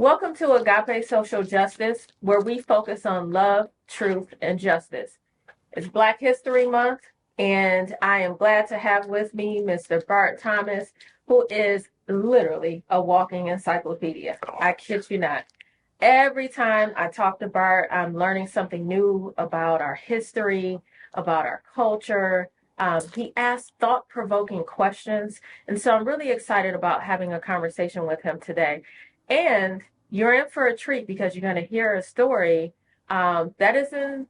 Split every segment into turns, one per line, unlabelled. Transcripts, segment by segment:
Welcome to AGAPE Social Justice, where we focus on love, truth, and justice. It's Black History Month, and I am glad to have with me Mr. Bart Thomas, who is literally a walking encyclopedia. I kid you not. Every time I talk to Bart, I'm learning something new about our history, about our culture. He asks thought provoking questions. And so I'm really excited about having a conversation with him today. And you're in for a treat because you're going to hear a story that is in,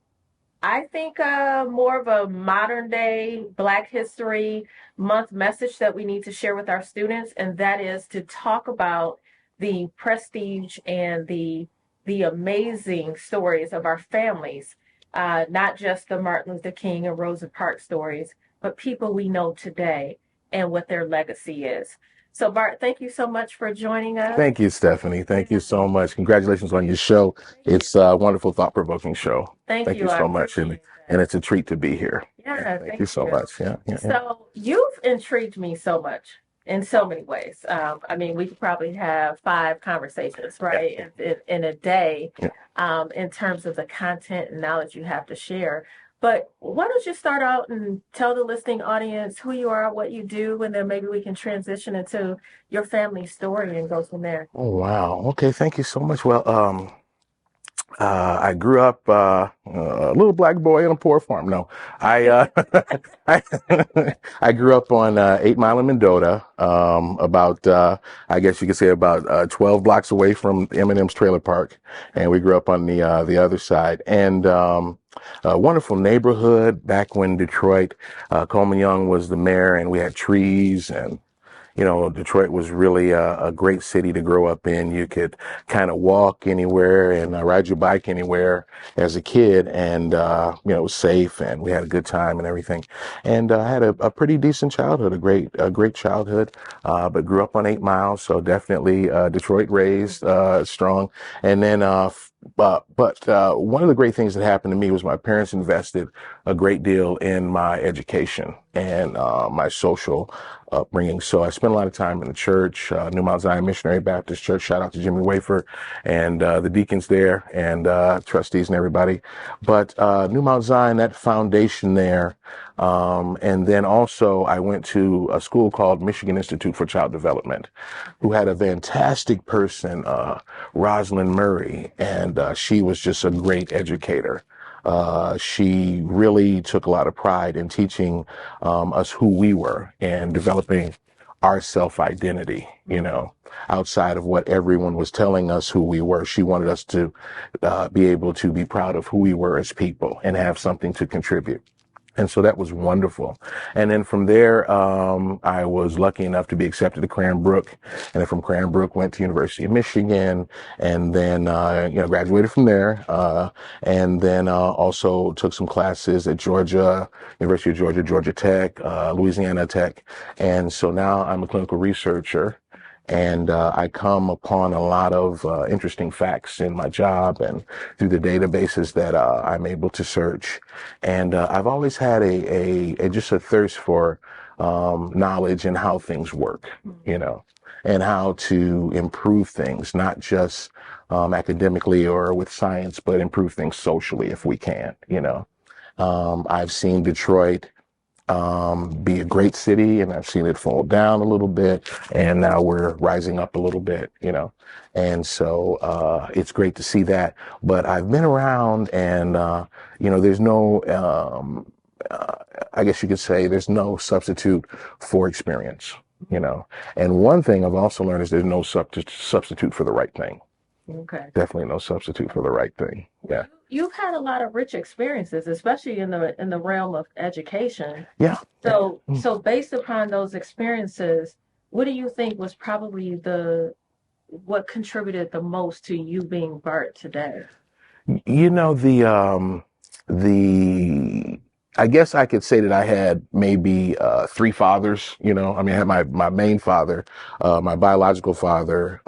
I think, more of a modern day Black History Month message that we need to share with our students. And that is to talk about the prestige and the amazing stories of our families, not just the Martin Luther King and Rosa Parks stories, but people we know today and what their legacy is. So, Bart, thank you so much for joining us.
Thank you, Stephanie. Thank you so much. Congratulations on your show. It's a wonderful, thought-provoking show.
Thank
Thank you
you. I
so much. And
appreciate that.
and it's a treat to be here.
Yeah,
Thank
thank
you so
you.
much. Yeah.
So you've intrigued me so much in so many ways. I mean, we could probably have 5 conversations, right, in a day,
Yeah.
in terms of the content and knowledge you have to share. But why don't you start out and tell the listening audience who you are, what you do, and then maybe we can transition into your family story and go from there.
Oh, wow. Okay. Thank you so much. Well, I grew up a little black boy on a poor farm. No, I I, I grew up on 8 Mile in Mendota, about I guess you could say about 12 blocks away from Eminem's trailer park, and we grew up on the other side. And a wonderful neighborhood back when Detroit, Coleman Young was the mayor, and we had trees and Detroit was really a great city to grow up in. You could kind of walk anywhere and ride your bike anywhere as a kid, and it was safe, and we had a good time and everything. And I had a pretty decent childhood, a great childhood, but grew up on 8 Mile, so definitely Detroit raised strong. And then but one of the great things that happened to me was my parents invested a great deal in my education and my social upbringing. So I spent a lot of time in the church, New Mount Zion Missionary Baptist Church. Shout out to Jimmy Wafer and the deacons there and trustees and everybody. But New Mount Zion, that foundation there. And then also I went to a school called Michigan Institute for Child Development, who had a fantastic person, Rosalind Murray, and she was just a great educator. She really took a lot of pride in teaching us who we were and developing our self-identity, outside of what everyone was telling us who we were. She wanted us to be able to be proud of who we were as people and have something to contribute. And so that was wonderful. And then from there, I was lucky enough to be accepted to Cranbrook. And then from Cranbrook, went to University of Michigan, and then, graduated from there. And then, also took some classes at Georgia, University of Georgia, Georgia Tech, Louisiana Tech. And so now I'm a clinical researcher. And I come upon a lot of interesting facts in my job and through the databases that I'm able to search. And I've always had a just a thirst for knowledge and how things work, and how to improve things, not just academically or with science, but improve things socially if we can. I've seen Detroit be a great city, and I've seen it fall down a little bit, and now we're rising up a little bit. And so it's great to see that. But I've been around, and there's no, I guess you could say, there's no substitute for experience. And one thing I've also learned is there's no substitute for the right thing.
Okay.
Definitely no substitute for the right thing. Yeah.
You've had a lot of rich experiences, especially in the realm of education.
Yeah.
So based upon those experiences, what do you think was probably what contributed the most to you being Bart today?
The I guess I could say that I had maybe 3 fathers. I mean, I had my main father, my biological father,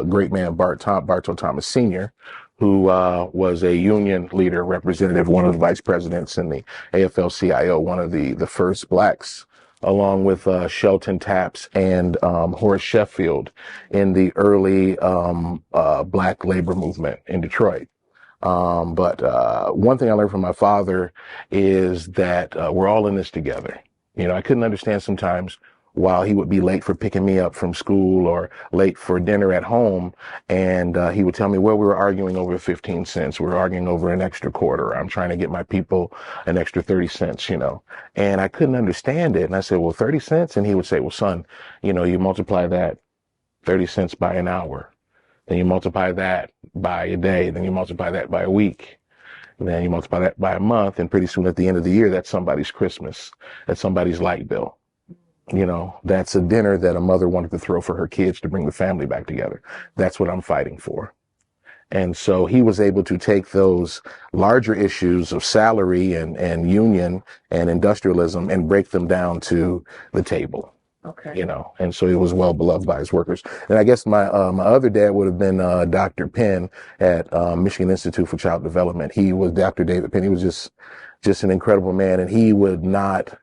great man Bartow Thomas Sr., who was a union leader, representative, one of the vice presidents in the AFL-CIO, one of the first blacks along with Shelton Taps and Horace Sheffield in the early Black labor movement in Detroit. But one thing I learned from my father is that we're all in this together. You know, I couldn't understand sometimes while he would be late for picking me up from school or late for dinner at home, and he would tell me, well, we were arguing over 15 cents. We were arguing over an extra quarter. I'm trying to get my people an extra 30 cents, you know, and I couldn't understand it. And I said, well, 30 cents? And he would say, well, son, you know, you multiply that 30 cents by an hour. Then you multiply that by a day. Then you multiply that by a week. And then you multiply that by a month. And pretty soon at the end of the year, that's somebody's Christmas. That's somebody's light bill. You know, that's a dinner that a mother wanted to throw for her kids to bring the family back together. That's what I'm fighting for. And so he was able to take those larger issues of salary and union and industrialism and break them down to the table.
Okay.
You know, and so he was well beloved by his workers. And I guess my other dad would have been Dr. Penn at Michigan Institute for Child Development. He was Dr. David Penn. He was just an incredible man, and he would not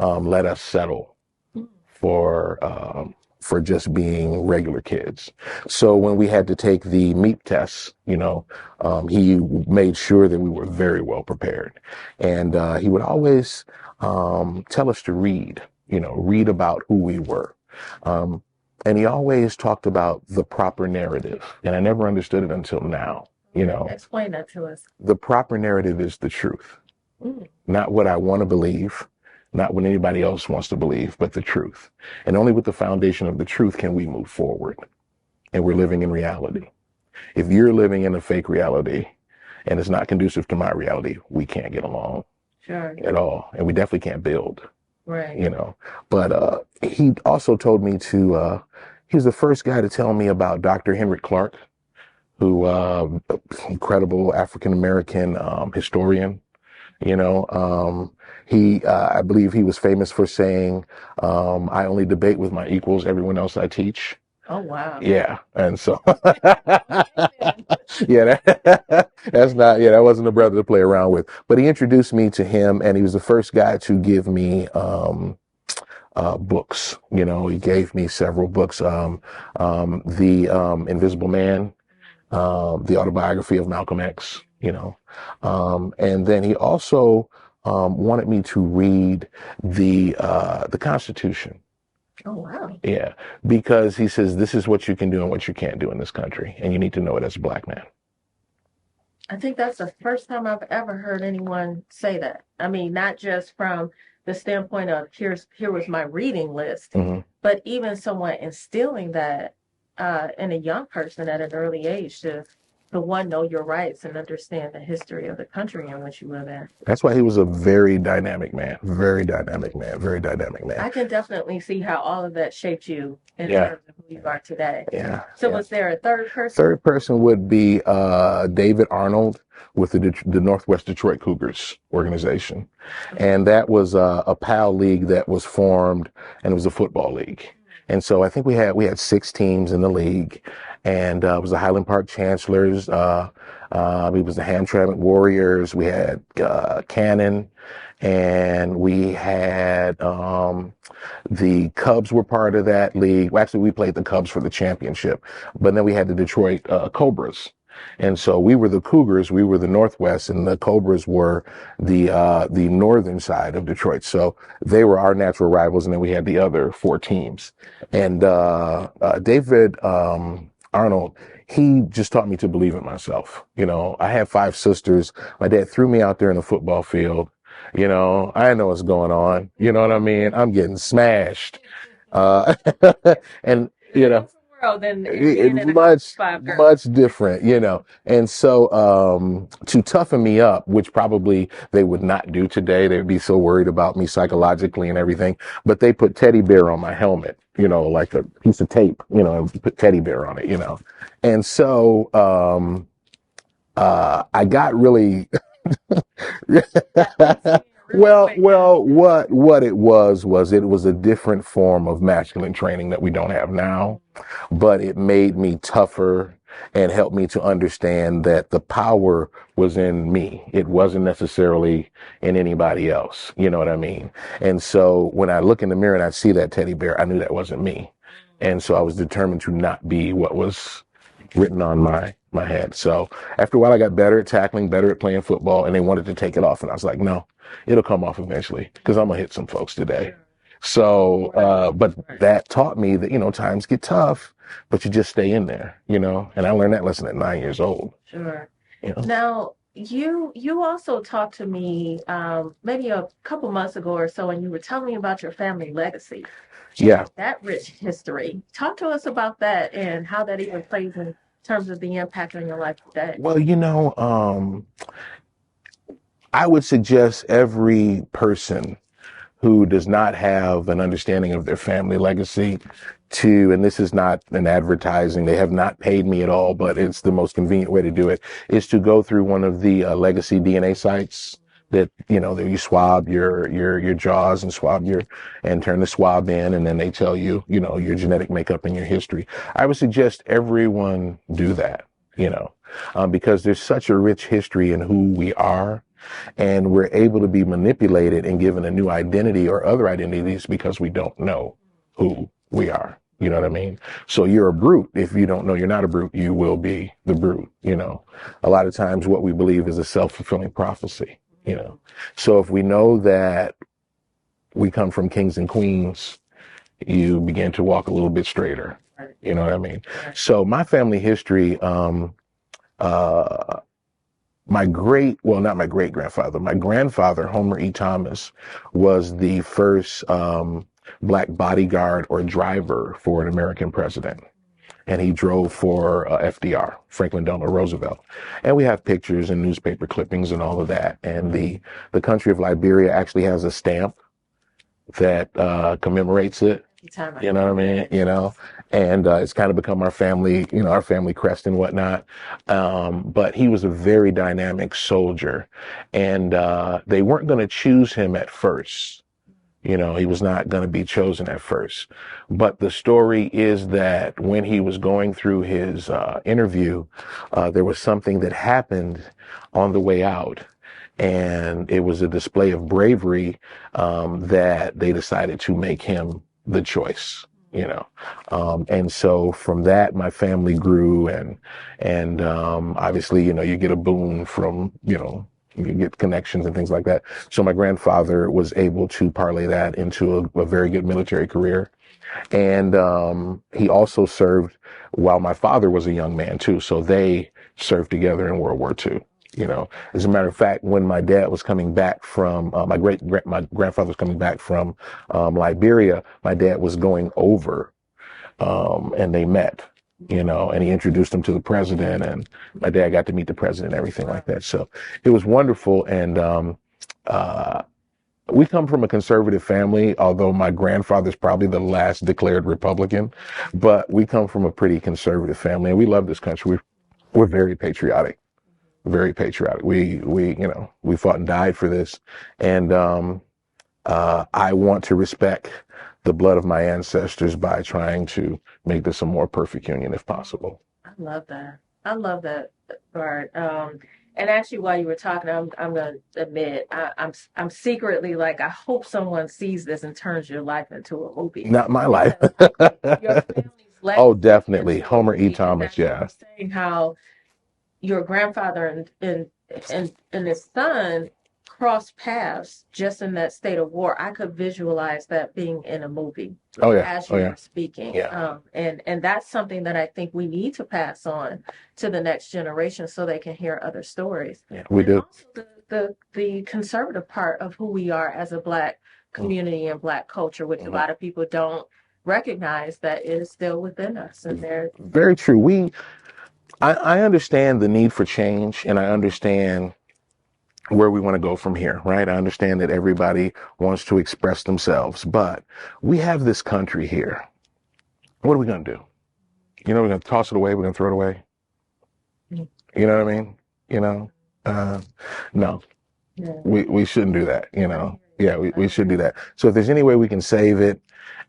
let us settle for just being regular kids. So when we had to take the MEP tests, you know, he made sure that we were very well prepared, and he would always tell us to read. You know, read about who we were. And he always talked about the proper narrative. And I never understood it until now, you know.
Explain that to us.
The proper narrative is the truth. Not what I want to believe, not what anybody else wants to believe, but the truth. And only with the foundation of the truth can we move forward. And we're living in reality. If you're living in a fake reality and it's not conducive to my reality, we can't get along at all. And we definitely can't build.
Right.
You know, but he also told me to, he was the first guy to tell me about Dr. Henrik Clark, who, incredible African-American, historian, you know, I believe he was famous for saying, I only debate with my equals, everyone else I teach.
Oh, wow.
Yeah. And so, yeah, that wasn't a brother to play around with, but he introduced me to him, and he was the first guy to give me, books. You know, he gave me several books, The Invisible Man, the autobiography of Malcolm X, you know, and then he also, wanted me to read the Constitution.
Oh, wow.
Yeah, because he says this is what you can do and what you can't do in this country, and you need to know it as a black man.
I think that's the first time I've ever heard anyone say that. I mean, not just from the standpoint of here was my reading list, but even someone instilling that in a young person at an early age to one, know your rights and understand the history of the country in which you live in.
That's why he was a very dynamic man, very dynamic man, very dynamic man.
I can definitely see how all of that shaped you in terms of who you are today.
Yeah.
So was there a third person?
Third person would be David Arnold with the Northwest Detroit Cougars organization. And that was a PAL league that was formed, and it was a football league. And so I think we had 6 teams in the league, and it was the Highland Park Chancellors, it was the Hamtramck Warriors, we had Cannon, and we had the Cubs were part of that league. Well, actually, we played the Cubs for the championship, but then we had the Detroit Cobras. And so we were the Cougars, we were the Northwest, and the Cobras were the northern side of Detroit. So they were our natural rivals, and then we had the other 4 teams. And David Arnold, he just taught me to believe in myself. You know, I had 5 sisters. My dad threw me out there in the football field. You know, I know what's going on. You know what I mean? I'm getting smashed. And, you know, much different, you know. And so to toughen me up, which probably they would not do today, they'd be so worried about me psychologically and everything, but they put teddy bear on my helmet, you know, like a piece of tape, you know, and put teddy bear on it, you know. And so I got really well, what it was a different form of masculine training that we don't have now, but it made me tougher. and helped me to understand that the power was in me. It wasn't necessarily in anybody else. You know what I mean? And so when I look in the mirror and I see that teddy bear, I knew that wasn't me. And so I was determined to not be what was written on my head. So after a while, I got better at tackling, better at playing football, and they wanted to take it off. And I was like, no, it'll come off eventually because I'm going to hit some folks today. So, but that taught me that, times get tough, but you just stay in there, and I learned that lesson at 9 years old.
Sure.
You know?
Now, you also talked to me maybe a couple months ago or so, and you were telling me about your family legacy.
Yeah.
That rich history. Talk to us about that and how that even plays in terms of the impact on your life today.
Well, I would suggest every person who does not have an understanding of their family legacy and this is not an advertising, they have not paid me at all, but it's the most convenient way to do it, is to go through one of the legacy DNA sites that, that you swab your jaws and and turn the swab in, and then they tell you, your genetic makeup and your history. I would suggest everyone do that, because there's such a rich history in who we are. And we're able to be manipulated and given a new identity or other identities because we don't know who we are. You know what I mean? So you're a brute. If you don't know you're not a brute, you will be the brute. A lot of times what we believe is a self-fulfilling prophecy, So if we know that we come from kings and queens, you begin to walk a little bit straighter. You know what I mean? So my family history, not my great grandfather, my grandfather, Homer E. Thomas, was the first black bodyguard or driver for an American president. And he drove for FDR, Franklin Delano Roosevelt. And we have pictures and newspaper clippings and all of that. And the country of Liberia actually has a stamp that commemorates it. You know what I mean? And it's kind of become our family, our family crest and whatnot. But he was a very dynamic soldier, and they weren't going to choose him at first. He was not going to be chosen at first. But the story is that when he was going through his interview, there was something that happened on the way out. And it was a display of bravery that they decided to make him the choice, and so from that, my family grew, and obviously, you get a boon from, you get connections and things like that. So my grandfather was able to parlay that into a very good military career. And he also served while my father was a young man too. So they served together in World War II. As a matter of fact, when my dad was coming back from, my grandfather was coming back from Liberia, my dad was going over, and they met, and he introduced him to the president, and my dad got to meet the president and everything like that. So it was wonderful. And we come from a conservative family, although my grandfather's probably the last declared Republican, but we come from a pretty conservative family, and we love this country. We're very patriotic. Very patriotic. We fought and died for this. And I want to respect the blood of my ancestors by trying to make this a more perfect union if possible.
I love that, Bart. And actually, while you were talking, I'm going to admit, I'm secretly like, I hope someone sees this and turns your life into a movie.
Not my life.
Your family's legacy.
Oh, definitely. Homer E. Thomas, yeah.
Saying how your grandfather and his son crossed paths just in that state of war. I could visualize that being in a movie.
Oh yeah.
As you were speaking.
Yeah.
And that's something that I think we need to pass on to the next generation so they can hear other stories.
Yeah, we do.
Also the conservative part of who we are as a Black community and Black culture, which a lot of people don't recognize that is still within us. And they're
very true. I understand the need for change, and I understand where we want to go from here, right? I understand that everybody wants to express themselves, but we have this country here. What are we going to do? We're going to toss it away. We're going to throw it away. You know what I mean? No, we shouldn't do that. Yeah, we should do that. So if there's any way we can save it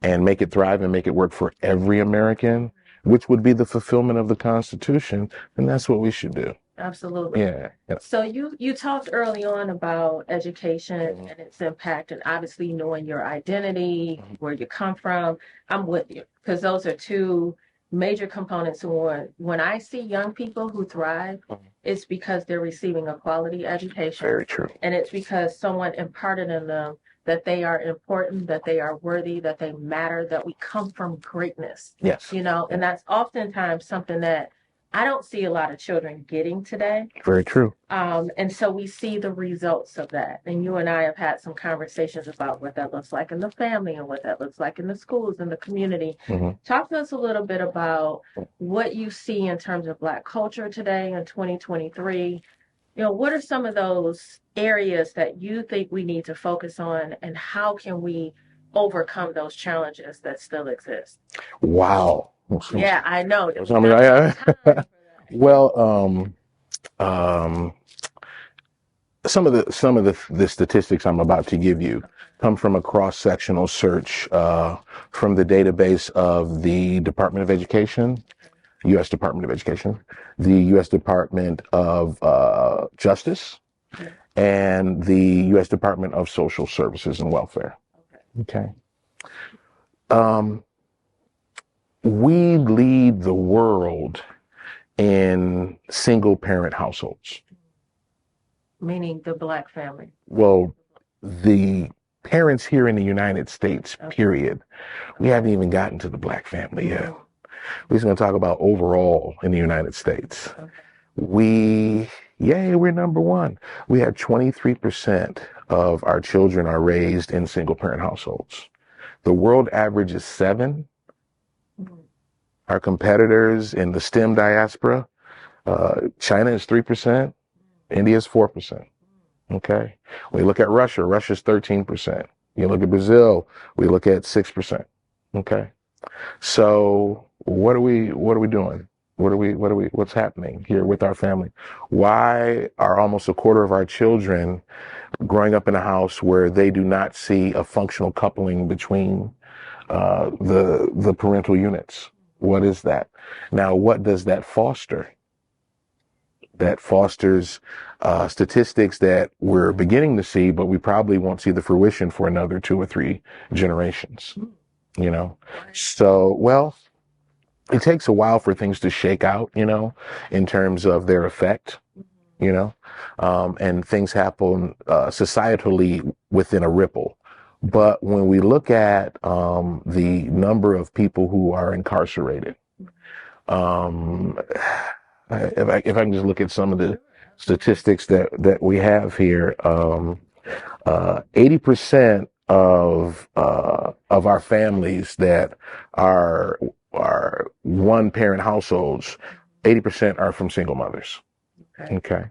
and make it thrive and make it work for every American, which would be the fulfillment of the Constitution, then that's what we should do.
Absolutely.
Yeah.
So you talked early on about education and its impact, and obviously knowing your identity, where you come from. I'm with you because those are two major components. When I see young people who thrive, it's because they're receiving a quality education.
Very true.
And it's because someone imparted in them that they are important, that they are worthy, that they matter, that we come from greatness.
Yes.
And that's oftentimes something that I don't see a lot of children getting today.
Very true.
And so we see the results of that. And you and I have had some conversations about what that looks like in the family and what that looks like in the schools and the community. Talk to us a little bit about what you see in terms of Black culture today in 2023. What are some of those areas that you think we need to focus on, and how can we overcome those challenges that still exist?
Wow.
Yeah, I know.
Well, some of the statistics I'm about to give you come from a cross-sectional search from the database of the Department of Education, U.S. Department of Education, the U.S. Department of Justice, and the U.S. Department of Social Services and Welfare. Okay. We lead the world in single-parent households.
Meaning the Black family.
Well, the parents here in the United States, period. We haven't even gotten to the Black family yet. We're just going to talk about overall in the United States. We're number one. We have 23% of our children are raised in single-parent households. The world average is 7%. Our competitors in the STEM diaspora, China is 3%. India is 4%. Okay. We look at Russia. Russia's 13%. You look at Brazil. We look at 6%. Okay. So what are we doing? What's happening here with our family? Why are almost a quarter of our children growing up in a house where they do not see a functional coupling between the parental units? What is that? Now, what does that foster? That fosters statistics that we're beginning to see, but we probably won't see the fruition for another 2 or 3 generations. So, well, it takes a while for things to shake out, in terms of their effect, and things happen societally within a ripple. But when we look at the number of people who are incarcerated, if I can just look at some of the statistics that we have here, 80% of our families that are one parent households, 80% are from single mothers. Okay.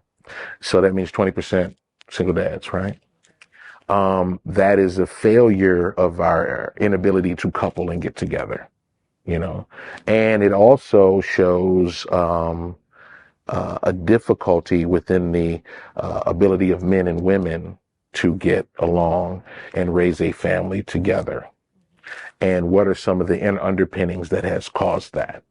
So that means 20% single dads, right? That is a failure of our inability to couple and get together, and it also shows a difficulty within the ability of men and women to get along and raise a family together. And what are some of the underpinnings that has caused that?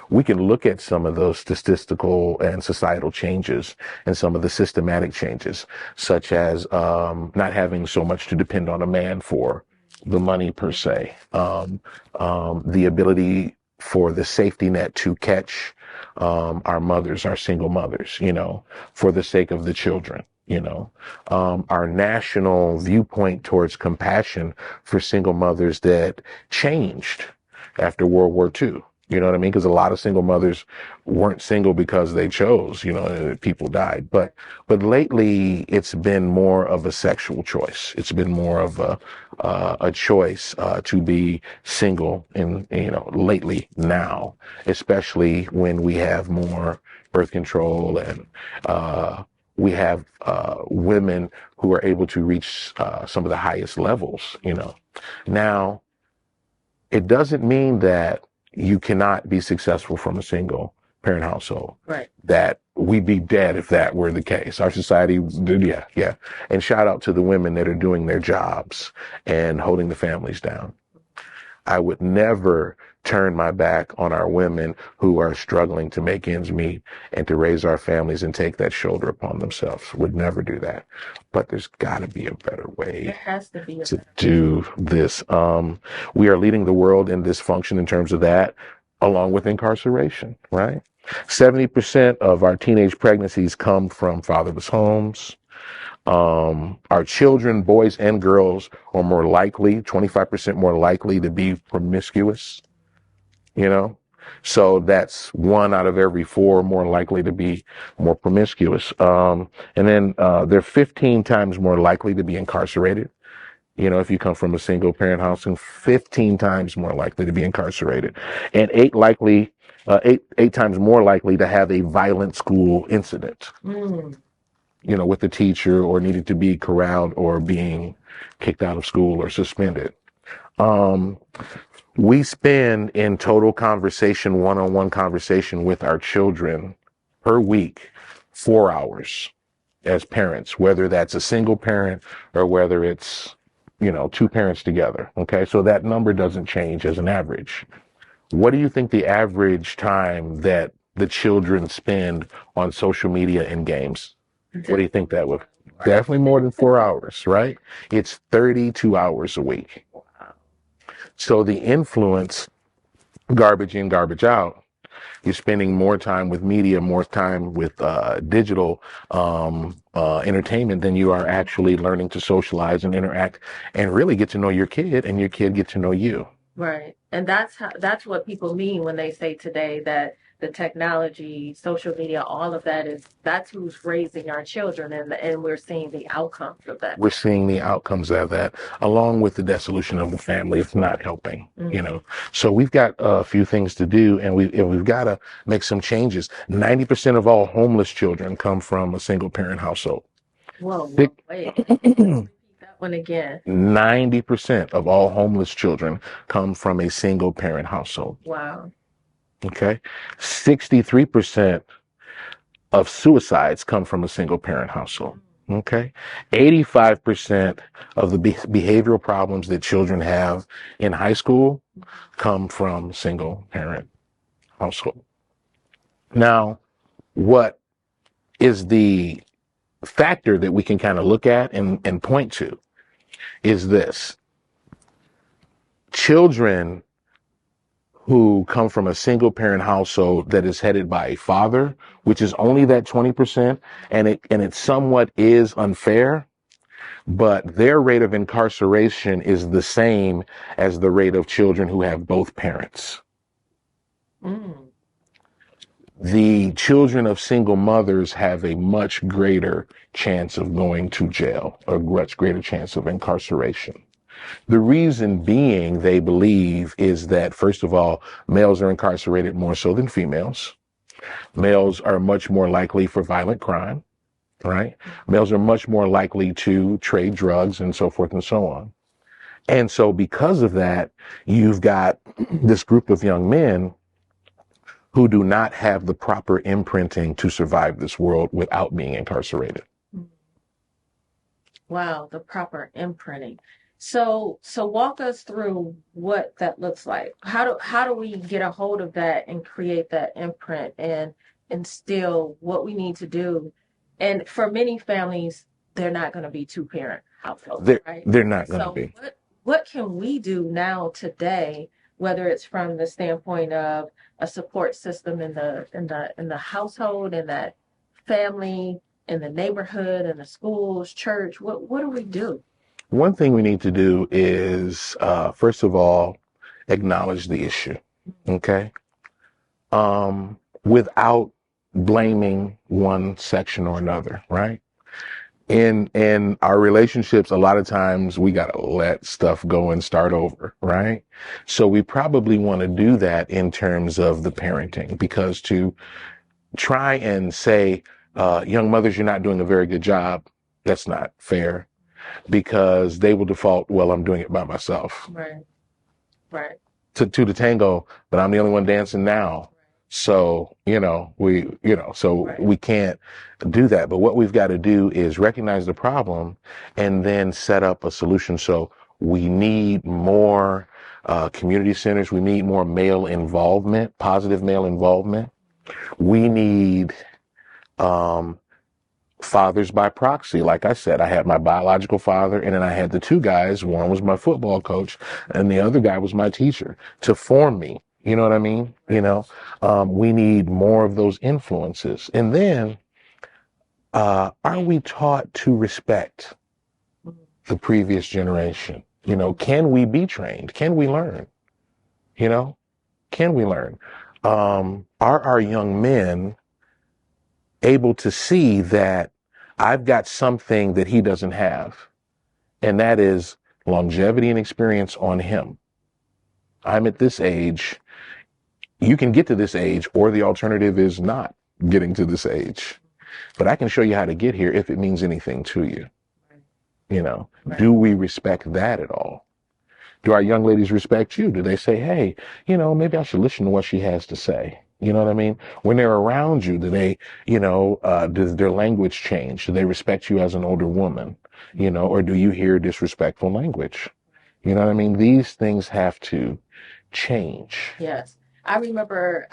We can look at some of those statistical and societal changes and some of the systematic changes, such as not having so much to depend on a man for the money per se, the ability for the safety net to catch our mothers, our single mothers, for the sake of the children, our national viewpoint towards compassion for single mothers that changed after World War II. You know what I mean? Because a lot of single mothers weren't single because they chose, people died. But lately it's been more of a sexual choice. It's been more of a choice to be single lately now, especially when we have more birth control and we have women who are able to reach some of the highest levels, Now, it doesn't mean that you cannot be successful from a single parent household.
Right.
That we'd be dead if that were the case. Our society, yeah. And shout out to the women that are doing their jobs and holding the families down. I would never turn my back on our women who are struggling to make ends meet and to raise our families and take that shoulder upon themselves. Would never do that. But there's got to be a better
There
way
has to be a
to
better
do this. We are leading the world in dysfunction in terms of that, along with incarceration, right? 70% of our teenage pregnancies come from fatherless homes. Our children, boys and girls, are more likely, 25% more likely to be promiscuous, you know? So that's one out of every four more likely to be more promiscuous. And then they're 15 times more likely to be incarcerated. You know, if you come from a single parent house, and 15 times more likely to be incarcerated, and eight times more likely to have a violent school incident,
Mm.
you know, with the teacher or needing to be corralled or being kicked out of school or suspended. Um, we spend in total conversation, one-on-one conversation with our children per week, 4 hours as parents, whether that's a single parent or whether it's, you know, two parents together. Okay. So that number doesn't change as an average. What do you think the average time that the children spend on social media and games? What do you think that would? Definitely more than 4 hours, right? It's 32 hours a week. So the influence, garbage in, garbage out. You're spending more time with media, more time with digital entertainment than you are actually learning to socialize and interact and really get to know your kid and your kid get to know you.
Right. And that's what people mean when they say today that the technology, social media, all of that that's who's raising our children, and we're seeing the outcomes of that.
We're seeing the outcomes of that, along with the dissolution of the family. It's not helping, you know. So we've got a few things to do, and we've got to make some changes. 90% of all homeless children come from a single parent household.
Whoa, wait. Repeat that one again.
90% of all homeless children come from a single parent household.
Wow.
Okay. 63% of suicides come from a single parent household. Okay. 85% of the behavioral problems that children have in high school come from single parent household. Now, what is the factor that we can kind of look at and point to is this: children who come from a single parent household that is headed by a father, which is only that 20%, and it somewhat is unfair, but their rate of incarceration is the same as the rate of children who have both parents.
Mm.
The children of single mothers have a much greater chance of going to jail, a much greater chance of incarceration. The reason being, they believe, is that, first of all, males are incarcerated more so than females. Males are much more likely for violent crime, right? Males are much more likely to trade drugs and so forth and so on. And so because of that, you've got this group of young men who do not have the proper imprinting to survive this world without being incarcerated.
Wow, the proper imprinting. So walk us through what that looks like. How do we get a hold of that and create that imprint and instill what we need to do? And for many families, they're not going to be two parent households, right?
They're not going to
So
be.
what can we do now today, whether it's from the standpoint of a support system in the household, in that family, in the neighborhood, in the schools, church? What do we do?
One thing we need to do is, first of all, acknowledge the issue, okay? Without blaming one section or another, right? In our relationships, a lot of times we gotta let stuff go and start over, right? So we probably want to do that in terms of the parenting, because to try and say, young mothers, you're not doing a very good job, that's not fair, because they will default, well, I'm doing it by myself.
Right, right,
To the tango, but I'm the only one dancing now. So,
right.
we can't do that. But what we've got to do is recognize the problem and then set up a solution. So We need more community centers. We need more male involvement, positive male involvement. We need um, fathers by proxy. Like I said, I had my biological father, and then I had the two guys. One was my football coach, and the other guy was my teacher to form me. You know what I mean? We need more of those influences. And then, are we taught to respect the previous generation? Can we be trained? Can we learn? You know, can we learn? Are our young men able to see that I've got something that he doesn't have, and that is longevity and experience on him? I'm at this age. You can get to this age, or the alternative is not getting to this age. But I can show you how to get here if it means anything to you. Do we respect that at all? Do our young ladies respect you? Do they say, hey, maybe I should listen to what she has to say? You know what I mean? When they're around you, do they, does their language change? Do they respect you as an older woman? Or do you hear disrespectful language? You know what I mean? These things have to change.
Yes. I remember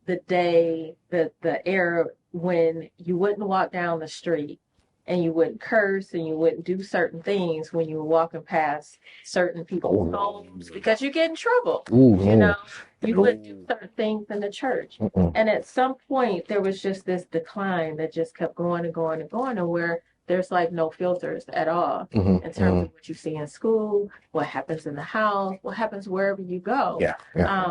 the day, the era when you wouldn't walk down the street and you wouldn't curse and you wouldn't do certain things when you were walking past certain people's homes because you get in trouble.
Ooh,
You wouldn't do certain things in the church. And at some point there was just this decline that just kept going and going and going, and where there's like no filters at all in terms of what you see in school, what happens in the house, what happens wherever you go.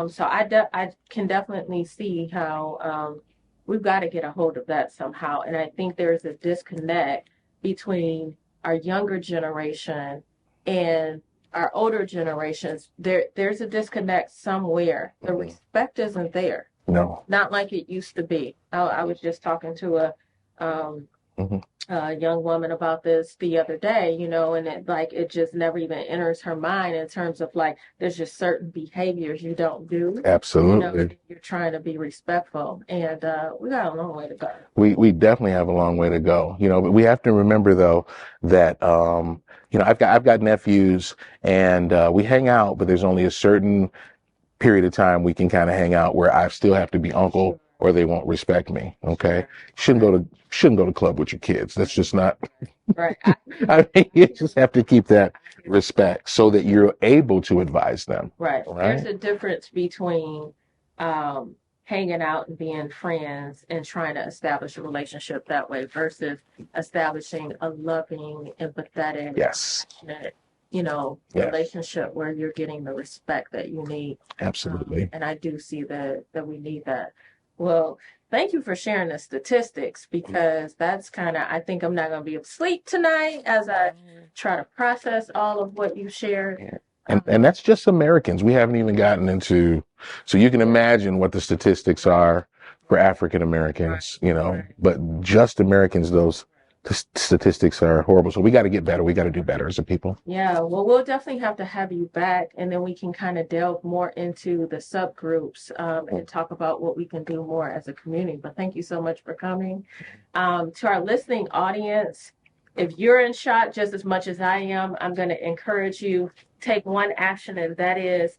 So I can definitely see how we've got to get a hold of that somehow. And I think there's a disconnect between our younger generation and our older generations. There's a disconnect somewhere. The respect isn't there.
No.
Not like it used to be. I was just talking to a young woman about this the other day, and it just never even enters her mind in terms of like there's just certain behaviors you don't do.
Absolutely.
You're trying to be respectful, and we got a long way to go.
We definitely have a long way to go, but we have to remember though that I've got nephews, and we hang out, but there's only a certain period of time we can kind of hang out where I still have to be uncle or they won't respect me. Okay. Shouldn't go to club with your kids. That's just not
right.
I mean, you just have to keep that respect so that you're able to advise them.
Right. There's a difference between hanging out and being friends and trying to establish a relationship that way versus establishing a loving, empathetic, passionate, relationship where you're getting the respect that you need.
Absolutely.
And I do see that we need that. Well, thank you for sharing the statistics, because that's I think I'm not going to be asleep tonight as I try to process all of what you shared.
Yeah. And that's just Americans. We haven't even gotten into, so you can imagine what the statistics are for African Americans, but just Americans, those statistics are horrible. So we got to get better. We got to do better as a people.
Yeah, well, we'll definitely have to have you back, and then we can kind of delve more into the subgroups and talk about what we can do more as a community. But thank you so much for coming. To our listening audience, if you're in shock just as much as I am, I'm going to encourage you, take one action, and that is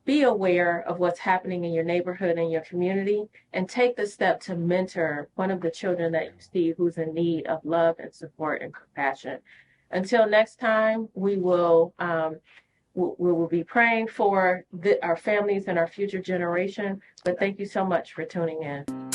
be aware of what's happening in your neighborhood and your community, and take the step to mentor one of the children that you see who's in need of love and support and compassion. Until next time, we will be praying for our families and our future generation. But thank you so much for tuning in.